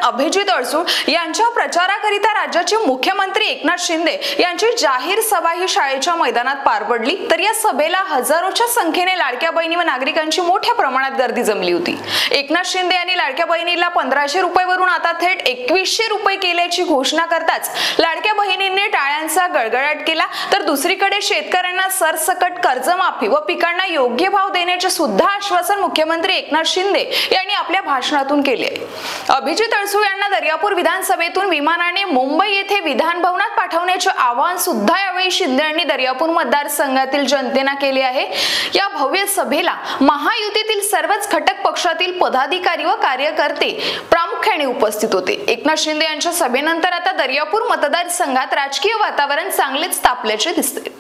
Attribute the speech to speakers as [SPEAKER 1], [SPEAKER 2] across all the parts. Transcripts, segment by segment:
[SPEAKER 1] अभिजित अडसूळ यांच्या प्रचाराकरिता राज्याचे मुख्यमंत्री एकनाथ शिंदे यांची जाहीर सभा ही शाळेच्या मैदानात पार पडली। तर या सभेला हजारोच्या संख्येने लाडक्या बहिणी व नागरिकांची मोठ्या प्रमाणात गर्दी जमली होती। एकनाथ शिंदे यांनी लाडक्या बहिणीला 1500 रुपयावरून आता थेट 2100 रुपये केल्याची घोषणा करताच लाडक्या बहिणींनी टाळ्यांचा गडगडाट केला। तर दुसरीकडे शेतकऱ्यांना सरसकट कर्जमाफी व पिकांना योग्य भाव देण्याचे सुद्धा आश्वासन मुख्यमंत्री एकनाथ शिंदे यांनी आपल्या भाषणातून केले। अभिजित अडसूळ यांना दर्यापूर विधानसभेतून विमानाने मुंबई येथे विधान भवनात पाठवण्याचे आवाहन सुद्धा यावेळी शिंदे यांनी दर्यापूर मतदारसंघातील जनतेला केले आहे। या भव्य सभेला महायुतीतील सर्वच घटक पक्षातील पदाधिकारी व कार्यकर्ते प्रामुख्याने उपस्थित होते। एकनाथ शिंदे यांच्या सभेनंतर आता दर्यापूर मतदारसंघात राजकीय वातावरण चांगलेच तापल्याचे दिसते।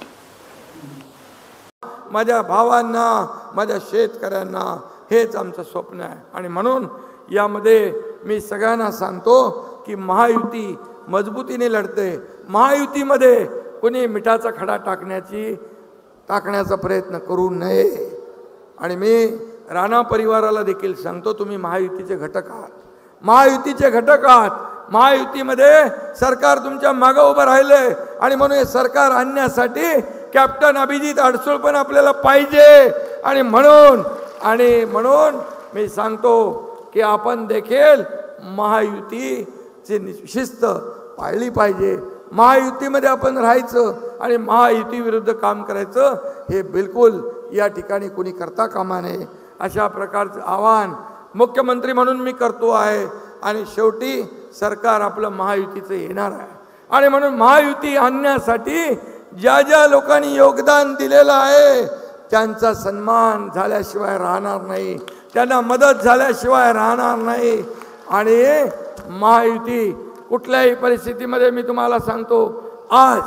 [SPEAKER 2] माझ्या भावांना, माझ्या शेतकऱ्यांना हेच आमचं स्वप्न आहे आणि म्हणून यामध्ये मी सगळ्यांना सांगतो की महायुती मजबूतीने लढते। महायुतीमध्ये कोणी मिठाचा खडा टाकण्याचा प्रयत्न करू नये आणि मी राणा परिवाराला देखील सांगतो, तुम्ही महायुतीचे घटक आहात, महायुतीचे घटक आहात। महायुतीमध्ये सरकार तुमच्या मागे उभं राहिले आणि म्हणून हे सरकार आणण्यासाठी कॅप्टन अभिजित अडसूळ पण आपल्याला पाहिजे आणि म्हणून मी सांगतो की आपण देखील महायुतीची शिस्त पाळली पाहिजे। महायुतीमध्ये आपण राहायचं आणि महायुती विरुद्ध काम करायचं हे बिलकुल या ठिकाणी कोणी करता कामा नये, अशा प्रकारचं आवाहन मुख्यमंत्री म्हणून मी करतो आहे। आणि शेवटी सरकार आपलं महायुतीचं येणार आहे आणि म्हणून महायुती आणण्यासाठी ज्या ज्या लोकांनी योगदान दिलेलं आहे त्यांचा सन्मान झाल्याशिवाय राहणार नाही, त्यांना मदत झाल्याशिवाय राहणार नाही। आणि महायुती कुठल्याही परिस्थितीमध्ये मी तुम्हाला सांगतो, आज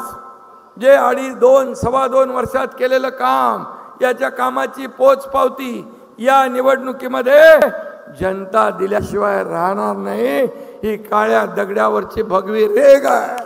[SPEAKER 2] जे 2.5-2.25 वर्षात केलेलं काम, याच्या कामाची पोचपावती या निवडणुकीमध्ये जनता दिल्याशिवाय राहणार नाही। ही काळ्या दगडावरची भगवी रेघ आहे।